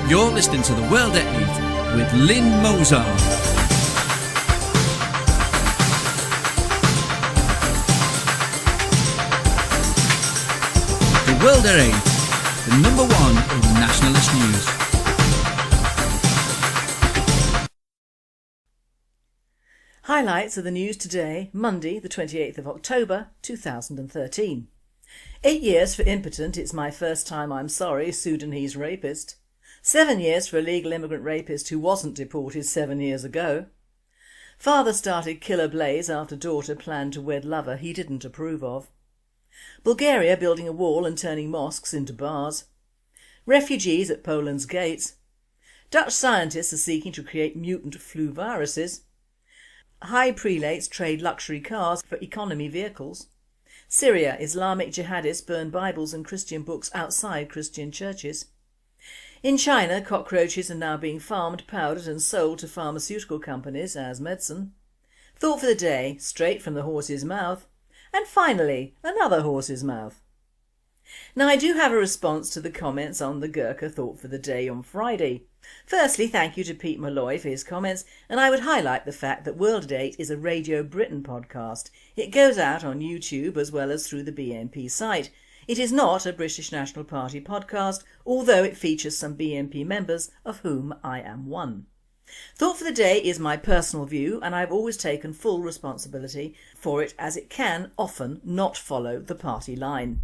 You're listening to The World at 8 with Lynn Mozart. The World at 8, the number one in nationalist news. Highlights of the news today, Monday the 28th of October 2013. 8 years for Impotent It's My First Time I'm Sorry, Sudanese Rapist. 7 years for illegal immigrant rapist who wasn't deported 7 years ago. Father started killer blaze after daughter planned to wed lover he didn't approve of. Bulgaria building a wall and turning mosques into bars. Refugees at Poland's gates. Dutch scientists are seeking to create mutant flu viruses. High prelates trade luxury cars for economy vehicles. Syria, Islamic jihadists burn Bibles and Christian books outside Christian churches. In China, cockroaches are now being farmed, powdered and sold to pharmaceutical companies as medicine. Thought for the day, straight from the horse's mouth. And finally, another horse's mouth. Now I do have a response to the comments on the Gurkha Thought for the Day on Friday. Firstly, thank you to Pete Malloy for his comments, and I would highlight the fact that World at 8 is a Radio Britain podcast. It goes out on YouTube as well as through the BNP site. It is not a British National Party podcast, although it features some BNP members, of whom I am one. Thought for the Day is my personal view, and I've always taken full responsibility for it, as it can often not follow the party line.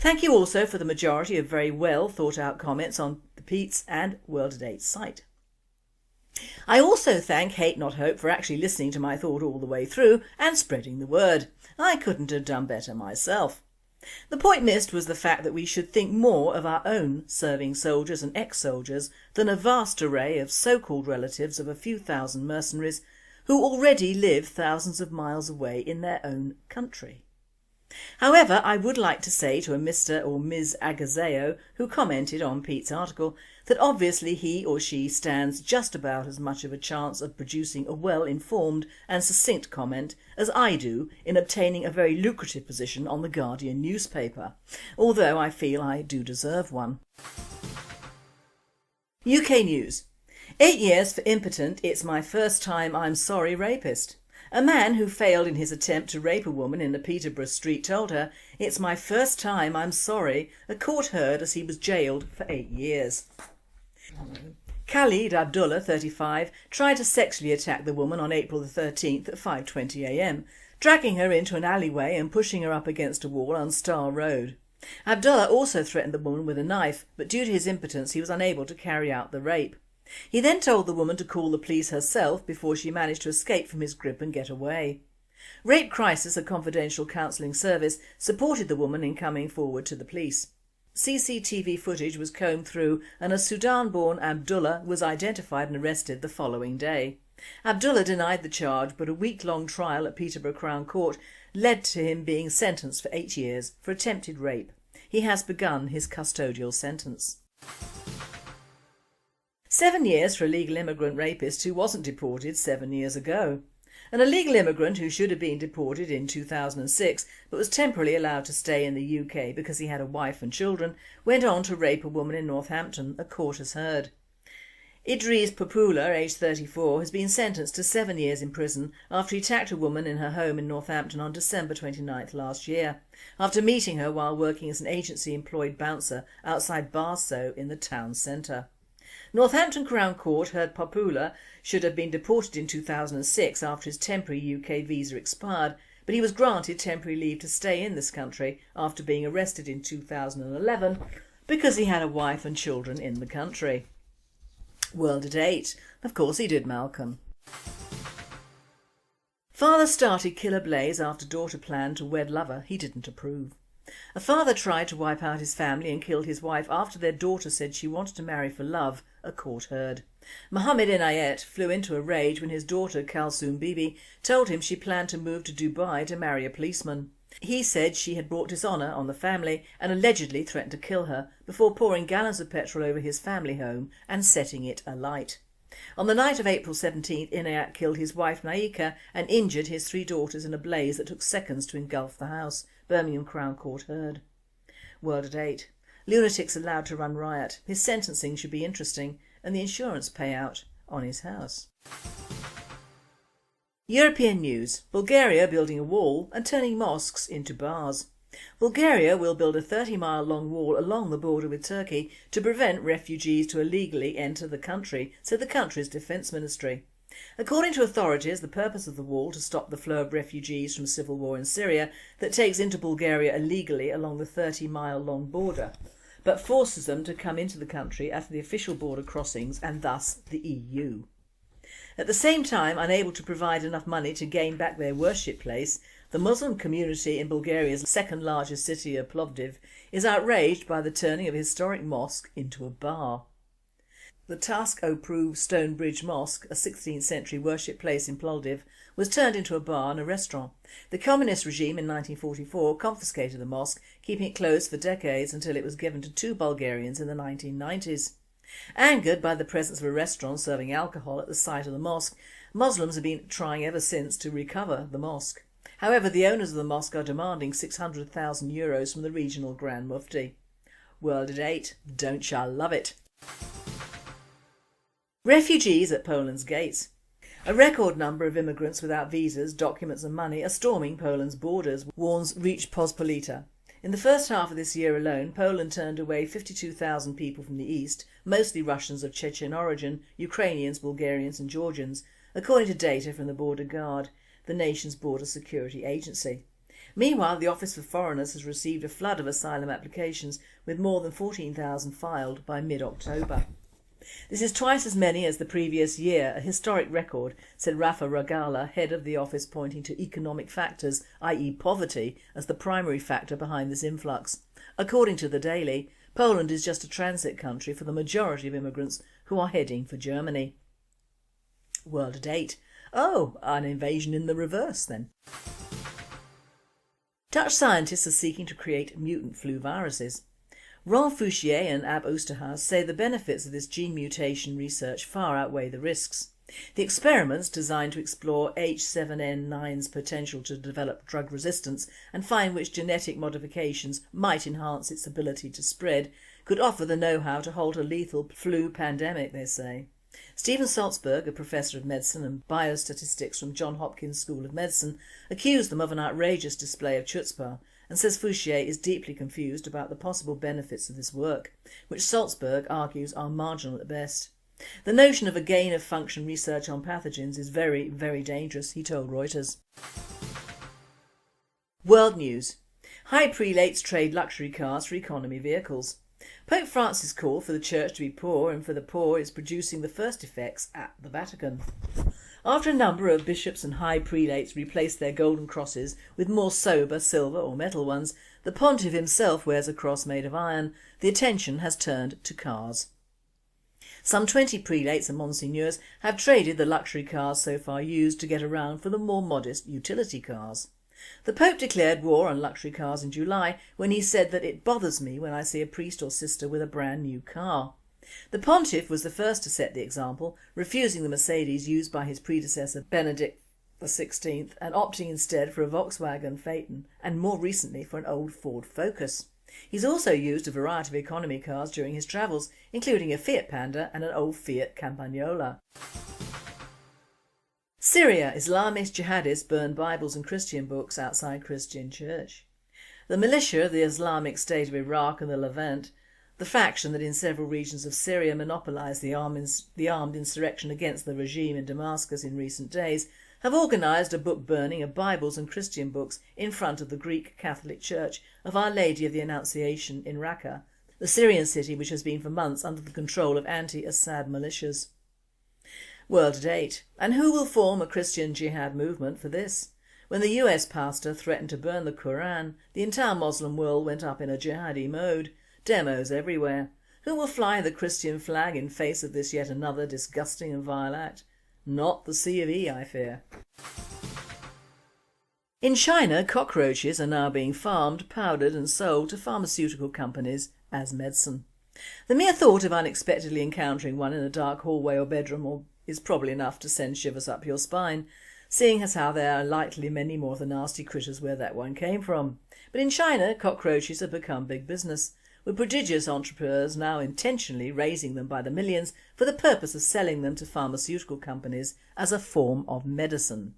Thank you also for the majority of very well thought out comments on the Pete's and World at 8 site. I also thank Hate Not Hope for actually listening to my thought all the way through and spreading the word. I couldn't have done better myself. The point missed was the fact that we should think more of our own serving soldiers and ex-soldiers than a vast array of so-called relatives of a few thousand mercenaries who already live thousands of miles away in their own country. However, I would like to say to a Mr. or Ms. Agazeo who commented on Pete's article that obviously he or she stands just about as much of a chance of producing a well-informed and succinct comment as I do in obtaining a very lucrative position on the Guardian newspaper, although I feel I do deserve one. UK News. 8 years for Impotent It's My First Time I'm Sorry Rapist. A man who failed in his attempt to rape a woman in a Peterborough street told her, "It's my first time, I'm sorry," a court heard as he was jailed for 8 years. Khalid Abdullah, 35, tried to sexually attack the woman on April the 13th at 5:20 a.m, dragging her into an alleyway and pushing her up against a wall on Star Road. Abdullah also threatened the woman with a knife, but due to his impotence he was unable to carry out the rape. He then told the woman to call the police herself before she managed to escape from his grip and get away. Rape Crisis, a confidential counselling service, supported the woman in coming forward to the police. CCTV footage was combed through and a Sudan-born Abdullah was identified and arrested the following day. Abdullah denied the charge, but a week-long trial at Peterborough Crown Court led to him being sentenced for 8 years for attempted rape. He has begun his custodial sentence. 7 years for illegal immigrant rapist who wasn't deported 7 years ago. An illegal immigrant who should have been deported in 2006 but was temporarily allowed to stay in the UK because he had a wife and children went on to rape a woman in Northampton, a court has heard. Idreez Popoola, aged 34, has been sentenced to 7 years in prison after he attacked a woman in her home in Northampton on December 29th last year, after meeting her while working as an agency-employed bouncer outside Barstow in the town centre. Northampton Crown Court heard Popoola should have been deported in 2006 after his temporary UK visa expired, but he was granted temporary leave to stay in this country after being arrested in 2011 because he had a wife and children in the country. World at 8. Of course he did, Malcolm. Father started killer blaze after daughter planned to wed lover he didn't approve. A father tried to wipe out his family and killed his wife after their daughter said she wanted to marry for love, a court heard. Mohammed Inayet flew into a rage when his daughter Kalsoom Bibi told him she planned to move to Dubai to marry a policeman. He said she had brought dishonour on the family and allegedly threatened to kill her before pouring gallons of petrol over his family home and setting it alight. On the night of April 17th, Inayat killed his wife Naika and injured his 3 daughters in a blaze that took seconds to engulf the house, Birmingham Crown Court heard. World at 8. Lunatics allowed to run riot. His sentencing should be interesting. and the insurance payout on his house. European news. Bulgaria building a wall and turning mosques into bars. Bulgaria will build a 30-mile long wall along the border with Turkey to prevent refugees to illegally enter the country, said the country's defence ministry. According to authorities, the purpose of the wall to stop the flow of refugees from civil war in Syria that takes into Bulgaria illegally along the 30-mile long border, but forces them to come into the country at the official border crossings and thus the EU. At the same time, unable to provide enough money to gain back their worship place, the Muslim community in Bulgaria's second largest city of Plovdiv is outraged by the turning of a historic mosque into a bar. The Task-O-Prove Stonebridge Mosque, a 16th century worship place in Plovdiv, was turned into a bar and a restaurant. The communist regime in 1944 confiscated the mosque, keeping it closed for decades until it was given to two Bulgarians in the 1990s. Angered by the presence of a restaurant serving alcohol at the site of the mosque, Muslims have been trying ever since to recover the mosque. However, the owners of the mosque are demanding €600,000 from the regional Grand Mufti. World at 8. Don't ya love it? Refugees at Poland's gates. A record number of immigrants without visas, documents and money are storming Poland's borders, warns Idreez Popoola. In the first half of this year alone, Poland turned away 52,000 people from the east, mostly Russians of Chechen origin, Ukrainians, Bulgarians and Georgians, according to data from the Border Guard, the nation's border security agency. Meanwhile, the Office for Foreigners has received a flood of asylum applications, with more than 14,000 filed by mid-October. This is twice as many as the previous year, a historic record, said Rafa Ragala, head of the office, pointing to economic factors, i.e. poverty, as the primary factor behind this influx. According to the Daily, Poland is just a transit country for the majority of immigrants who are heading for Germany. World at 8. Oh, an invasion in the reverse then. Dutch scientists are seeking to create mutant flu viruses. Ron Fouchier and Ab Oosterhuis say the benefits of this gene mutation research far outweigh the risks. The experiments, designed to explore H7N9's potential to develop drug resistance and find which genetic modifications might enhance its ability to spread, could offer the know-how to halt a lethal flu pandemic, they say. Stephen Salzberg, a professor of medicine and biostatistics from Johns Hopkins School of Medicine, accused them of an outrageous display of chutzpah, and says Fouchier is deeply confused about the possible benefits of this work, which Salzberg argues are marginal at best. The notion of a gain-of-function research on pathogens is very, very dangerous, he told Reuters. World news. High prelates trade luxury cars for economy vehicles. Pope Francis' call for the church to be poor and for the poor is producing the first effects at the Vatican. After a number of bishops and high prelates replaced their golden crosses with more sober silver or metal ones, the pontiff himself wears a cross made of iron. The attention has turned to cars. Some 20 prelates and monsignors have traded the luxury cars so far used to get around for the more modest utility cars. The Pope declared war on luxury cars in July when he said that it bothers me when I see a priest or sister with a brand new car. The pontiff was the first to set the example, refusing the Mercedes used by his predecessor Benedict XVI and opting instead for a Volkswagen Phaeton and more recently for an old Ford Focus. He's also used a variety of economy cars during his travels, including a Fiat Panda and an old Fiat Campagnola. Syria, Islamist jihadists burn Bibles and Christian books outside Christian church. The militia of the Islamic State of Iraq and the Levant, the faction that in several regions of Syria monopolised the armed insurrection against the regime in Damascus in recent days, have organised a book burning of Bibles and Christian books in front of the Greek Catholic Church of Our Lady of the Annunciation in Raqqa, the Syrian city which has been for months under the control of anti-Assad militias. World at 8. And who will form a Christian jihad movement for this? When the US pastor threatened to burn the Quran, the entire Muslim world went up in a jihadi mode. Demos everywhere. Who will fly the Christian flag in face of this yet another disgusting and vile act? Not the C of E, I fear. In China, cockroaches are now being farmed, powdered and sold to pharmaceutical companies as medicine. The mere thought of unexpectedly encountering one in a dark hallway or bedroom is probably enough to send shivers up your spine, seeing as how there are likely many more of the nasty critters where that one came from. But in China, cockroaches have become big business, with prodigious entrepreneurs now intentionally raising them by the millions for the purpose of selling them to pharmaceutical companies as a form of medicine.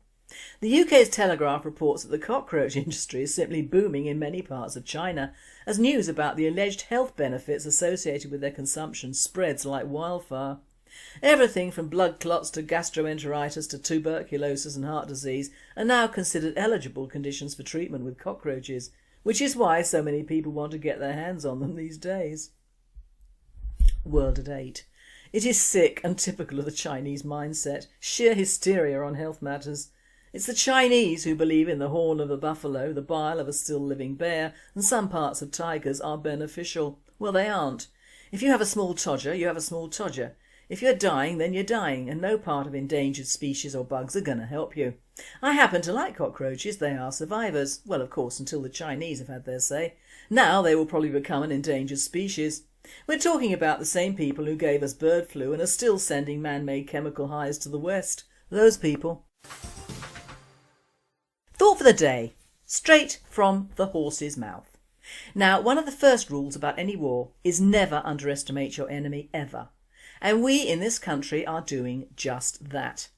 The UK's Telegraph reports that the cockroach industry is simply booming in many parts of China as news about the alleged health benefits associated with their consumption spreads like wildfire. Everything from blood clots to gastroenteritis to tuberculosis and heart disease are now considered eligible conditions for treatment with cockroaches, which is why so many people want to get their hands on them these days. World at 8. It is sick and typical of the Chinese mindset, sheer hysteria on health matters. It's the Chinese who believe in the horn of a buffalo, the bile of a still living bear, and some parts of tigers are beneficial. Well, they aren't. If you have a small todger, you have a small todger. If you're dying, then you're dying, and no part of endangered species or bugs are going to help you. I happen to like cockroaches, they are survivors. Well, of course, until the Chinese have had their say. Now they will probably become an endangered species. We're talking about the same people who gave us bird flu and are still sending man-made chemical highs to the West. Those people. Thought for the day, straight from the horse's mouth. Now, one of the first rules about any war is never underestimate your enemy ever. And we in this country are doing just that.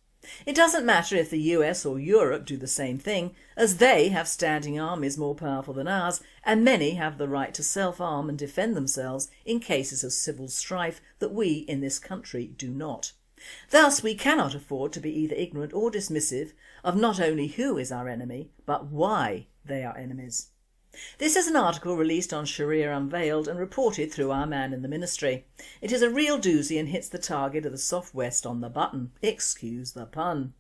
It doesn't matter if the US or Europe do the same thing, as they have standing armies more powerful than ours, and many have the right to self-arm and defend themselves in cases of civil strife that we in this country do not. Thus we cannot afford to be either ignorant or dismissive of not only who is our enemy, but why they are enemies. This is an article released on Sharia Unveiled and reported through our man in the ministry. It is a real doozy and hits the target of the soft West on the button. Excuse the pun.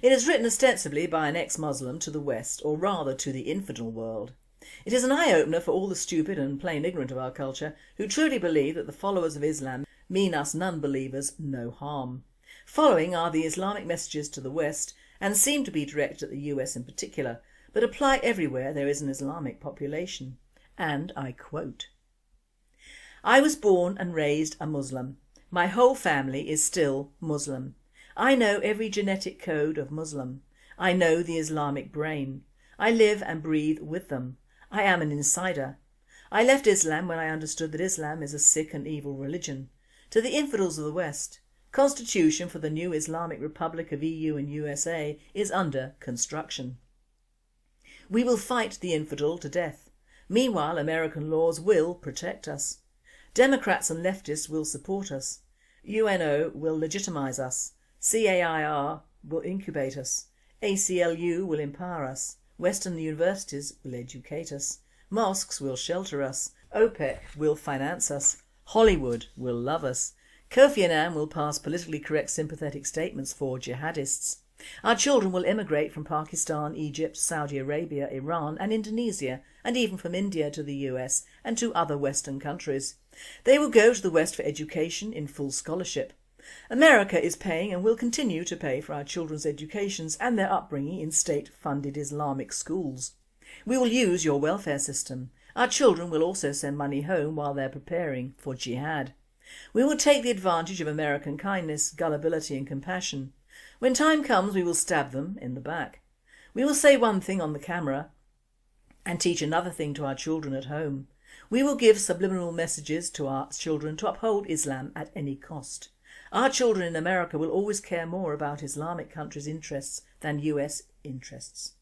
It is written ostensibly by an ex-Muslim to the West, or rather to the infidel world. It is an eye-opener for all the stupid and plain ignorant of our culture who truly believe that the followers of Islam mean us non-believers no harm. Following are the Islamic messages to the West and seem to be directed at the US in particular, but apply everywhere there is an Islamic population. And I quote, "I was born and raised a Muslim. My whole family is still Muslim. I know every genetic code of Muslim. I know the Islamic brain. I live and breathe with them. I am an insider. I left Islam when I understood that Islam is a sick and evil religion. To the infidels of the West, Constitution for the new Islamic Republic of EU and USA is under construction. We will fight the infidel to death. Meanwhile, American laws will protect us. Democrats and leftists will support us. UNO will legitimise us. CAIR will incubate us. ACLU will empower us. Western universities will educate us. Mosques will shelter us. OPEC will finance us. Hollywood will love us. Kofi Annan will pass politically correct sympathetic statements for jihadists. Our children will immigrate from Pakistan, Egypt, Saudi Arabia, Iran and Indonesia, and even from India to the US and to other Western countries. They will go to the West for education in full scholarship. America is paying and will continue to pay for our children's educations and their upbringing in state-funded Islamic schools. We will use your welfare system. Our children will also send money home while they're preparing for jihad. We will take the advantage of American kindness, gullibility and compassion. When time comes, we will stab them in the back. We will say one thing on the camera and teach another thing to our children at home. We will give subliminal messages to our children to uphold Islam at any cost. Our children in America will always care more about Islamic countries' interests than US interests.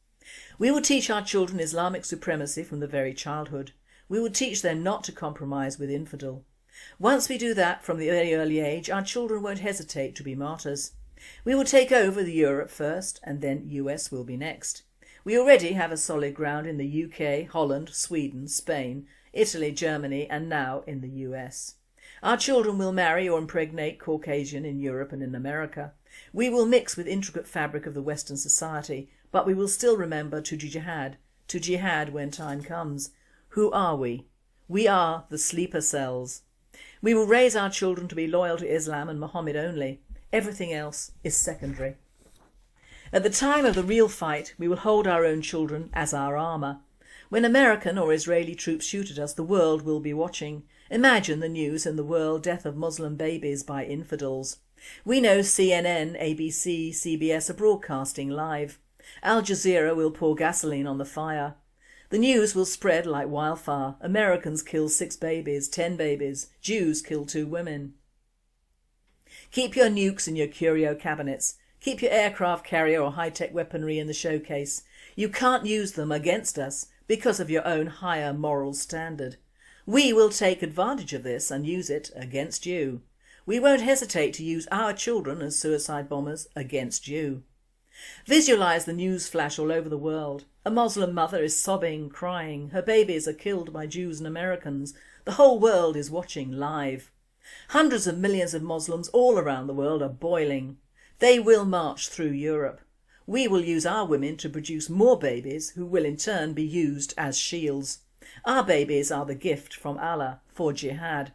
We will teach our children Islamic supremacy from the very childhood. We will teach them not to compromise with infidel. Once we do that from the very early age, our children won't hesitate to be martyrs. We will take over the Europe first and then US will be next. We already have a solid ground in the UK, Holland, Sweden, Spain, Italy, Germany and now in the US. Our children will marry or impregnate Caucasian in Europe and in America. We will mix with intricate fabric of the Western society, but we will still remember to jihad when time comes. Who are we? We are the sleeper cells. We will raise our children to be loyal to Islam and Muhammad only. Everything else is secondary. At the time of the real fight, we will hold our own children as our armour. When American or Israeli troops shoot at us, the world will be watching. Imagine the news in the world, death of Muslim babies by infidels. We know CNN, ABC, CBS are broadcasting live. Al Jazeera will pour gasoline on the fire. The news will spread like wildfire. Americans kill 6 babies, 10 babies. Jews kill 2 women. Keep your nukes in your curio cabinets. Keep your aircraft carrier or high-tech weaponry in the showcase. You can't use them against us because of your own higher moral standard. We will take advantage of this and use it against you. We won't hesitate to use our children as suicide bombers against you. Visualise the news flash all over the world. A Muslim mother is sobbing, crying. Her babies are killed by Jews and Americans. The whole world is watching live. Hundreds of millions of Muslims all around the world are boiling. They will march through Europe. We will use our women to produce more babies who will in turn be used as shields. Our babies are the gift from Allah for jihad.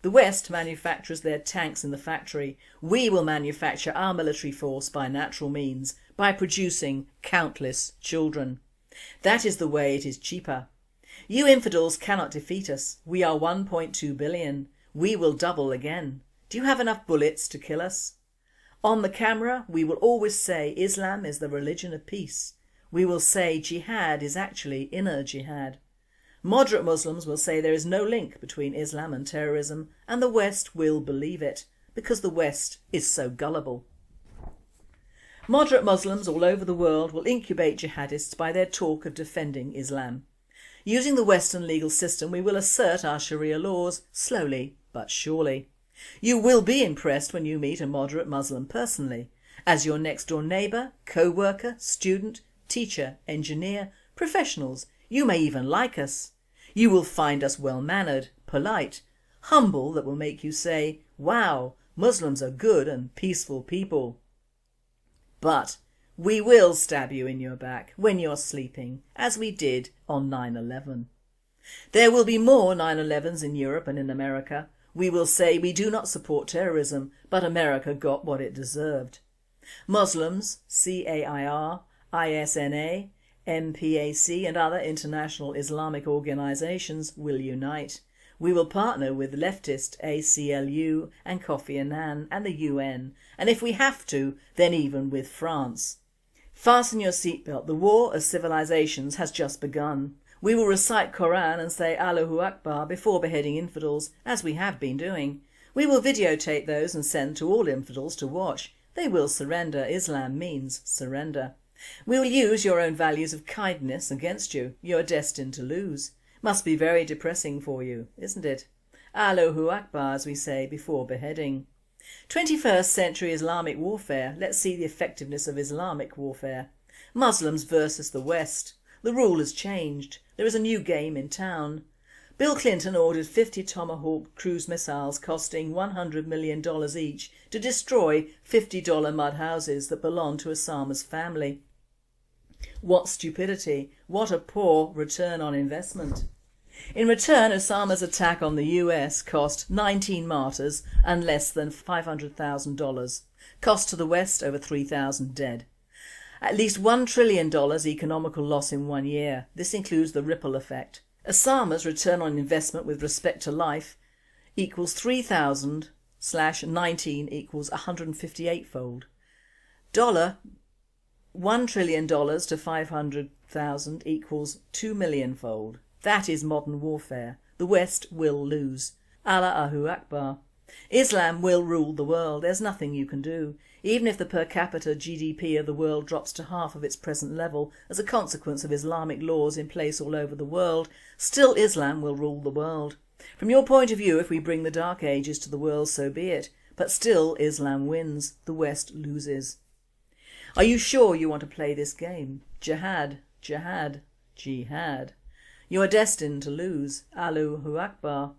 The West manufactures their tanks in the factory. We will manufacture our military force by natural means, by producing countless children. That is the way it is cheaper. You infidels cannot defeat us. We are 1.2 billion. We will double again. Do you have enough bullets to kill us? On the camera, we will always say Islam is the religion of peace. We will say jihad is actually inner jihad. Moderate Muslims will say there is no link between Islam and terrorism, and the West will believe it, because the West is so gullible. Moderate Muslims all over the world will incubate jihadists by their talk of defending Islam. Using the Western legal system, we will assert our Sharia laws slowly but surely. You will be impressed when you meet a moderate Muslim personally, as your next door neighbour, co-worker, student, teacher, engineer, professionals. You may even like us. You will find us well-mannered, polite, humble, that will make you say, wow, Muslims are good and peaceful people. But we will stab you in your back when you're sleeping, as we did on 9/11. There will be more 9/11s in Europe and in America. We will say we do not support terrorism, but America got what it deserved. Muslims, CAIR, ISNA, MPAC and other international Islamic organisations will unite. We will partner with leftist ACLU and Kofi Annan and the UN, and if we have to, then even with France. Fasten your seatbelt. The war of civilisations has just begun. We will recite Quran and say Allahu Akbar before beheading infidels, as we have been doing. We will videotape those and send to all infidels to watch. They will surrender. Islam means surrender. We will use your own values of kindness against you. You are destined to lose. Must be very depressing for you, isn't it? Allahu Akbar, as we say before beheading. 21st century Islamic warfare. Let's see the effectiveness of Islamic warfare. Muslims versus the West. The rule has changed. There is a new game in town. Bill Clinton ordered 50 Tomahawk cruise missiles costing $100 million each to destroy $50 mud houses that belong to Osama's family. What stupidity! What a poor return on investment. In return, Osama's attack on the US cost 19 martyrs and less than $500,000. Cost to the West over 3,000 dead. At least $1 trillion economical loss in 1 year. This includes the ripple effect. Osama's return on investment with respect to life equals 3,000/19 equals 158-fold. $1 trillion to 500,000 equals 2 million-fold. That is modern warfare. The West will lose. Allahu Akbar. Islam will rule the world. There's nothing you can do. Even if the per capita GDP of the world drops to half of its present level as a consequence of Islamic laws in place all over the world, still Islam will rule the world. From your point of view, if we bring the Dark Ages to the world, so be it. But still Islam wins. The West loses. Are you sure you want to play this game? Jihad, jihad, jihad. You are destined to lose. Allahu Akbar.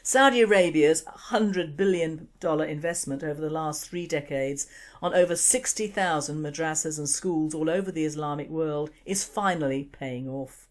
Saudi Arabia's $100 billion investment over the last 3 decades on over 60,000 madrasas and schools all over the Islamic world is finally paying off.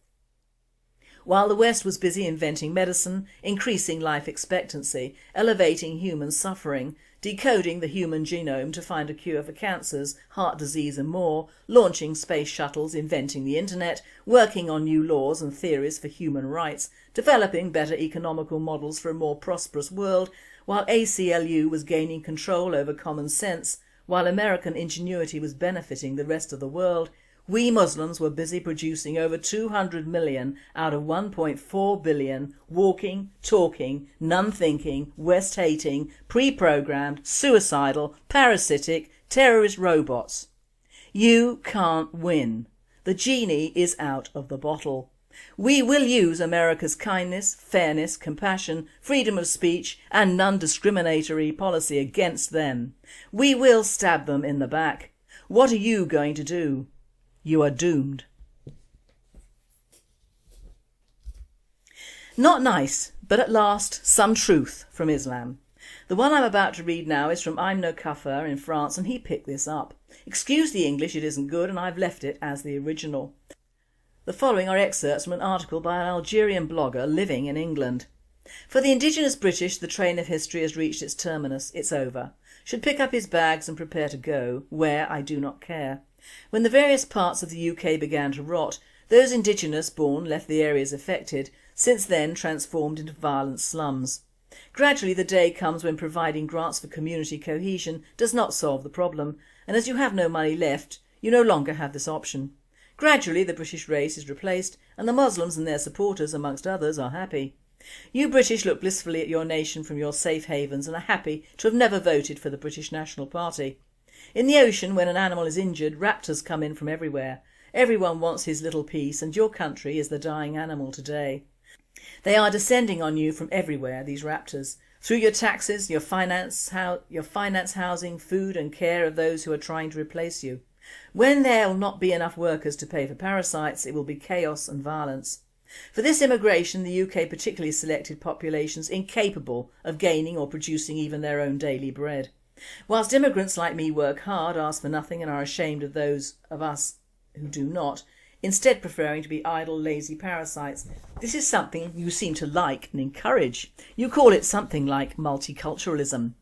While the West was busy inventing medicine, increasing life expectancy, elevating human suffering, decoding the human genome to find a cure for cancers, heart disease and more, launching space shuttles, inventing the internet, working on new laws and theories for human rights, developing better economical models for a more prosperous world, while ACLU was gaining control over common sense, while American ingenuity was benefiting the rest of the world, We Muslims were busy producing over 200 million out of 1.4 billion walking, talking, none-thinking, West-hating, pre-programmed, suicidal, parasitic, terrorist robots. You can't win. The genie is out of the bottle. We will use America's kindness, fairness, compassion, freedom of speech and non-discriminatory policy against them. We will stab them in the back. What are you going to do? You are doomed. Not nice, but at last some truth from Islam. The one I'm about to read now is from I'm No Kafir in France, and he picked this up. Excuse the English, it isn't good, and I've left it as the original. The following are excerpts from an article by an Algerian blogger living in England. For the indigenous British, the train of history has reached its terminus. It's over. Should pick up his bags and prepare to go. Where, I do not care. When the various parts of the UK began to rot, those indigenous born left the areas affected, since then transformed into violent slums. Gradually the day comes when providing grants for community cohesion does not solve the problem, and as you have no money left, you no longer have this option. Gradually the British race is replaced, and the Muslims and their supporters, amongst others, are happy. You British look blissfully at your nation from your safe havens and are happy to have never voted for the British National Party. In the ocean, when an animal is injured, raptors come in from everywhere. Everyone wants his little piece, and your country is the dying animal today. They are descending on you from everywhere, these raptors, through your taxes, your finance, housing, food and care of those who are trying to replace you. When there will not be enough workers to pay for parasites, it will be chaos and violence. For this immigration, the UK particularly selected populations incapable of gaining or producing even their own daily bread. Whilst immigrants like me work hard, ask for nothing and are ashamed of those of us who do not, instead preferring to be idle, lazy parasites, this is something you seem to like and encourage. You call it something like multiculturalism.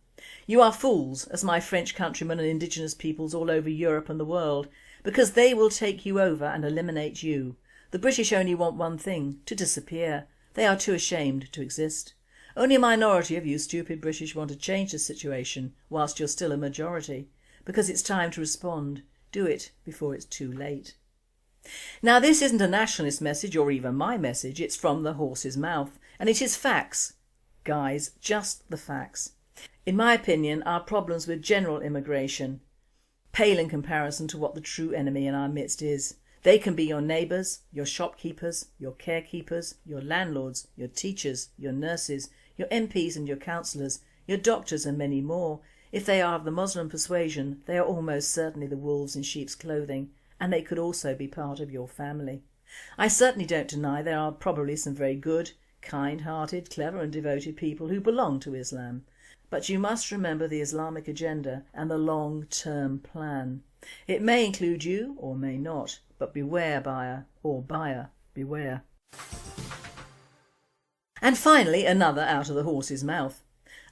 You are fools, as my French countrymen and indigenous peoples all over Europe and the world, because they will take you over and eliminate you. The British only want one thing, to disappear. They are too ashamed to exist. Only a minority of you stupid British want to change the situation whilst you're still a majority. Because it's time to respond. Do it before it's too late. Now this isn't a nationalist message or even my message, it's from the horse's mouth. And it is facts. Guys, just the facts. In my opinion, our problems with general immigration pale in comparison to what the true enemy in our midst is. They can be your neighbours, your shopkeepers, your carekeepers, your landlords, your teachers, your nurses, your MPs and your councillors, your doctors and many more. If they are of the Muslim persuasion, they are almost certainly the wolves in sheep's clothing, and they could also be part of your family. I certainly don't deny there are probably some very good, kind-hearted, clever and devoted people who belong to Islam. But you must remember the Islamic agenda and the long-term plan. It may include you or may not, but beware, buyer, or buyer, beware. And finally, another out of the horse's mouth.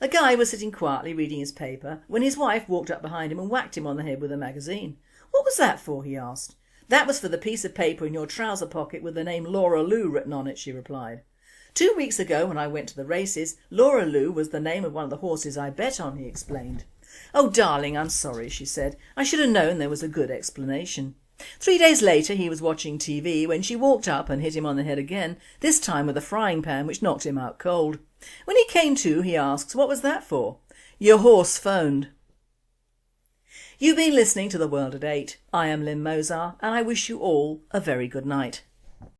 A guy was sitting quietly reading his paper when his wife walked up behind him and whacked him on the head with a magazine. "What was that for?" he asked. "That was for the piece of paper in your trouser pocket with the name Laura Lou written on it," she replied. "2 weeks ago when I went to the races, Laura Lou was the name of one of the horses I bet on," he explained. "Oh darling, I'm sorry," she said. "I should have known there was a good explanation." 3 days later he was watching TV when she walked up and hit him on the head again, this time with a frying pan which knocked him out cold. When he came to, he asks, "What was that for?" "Your horse phoned." You've been listening to The World at 8. I am Lynn Mozart and I wish you all a very good night.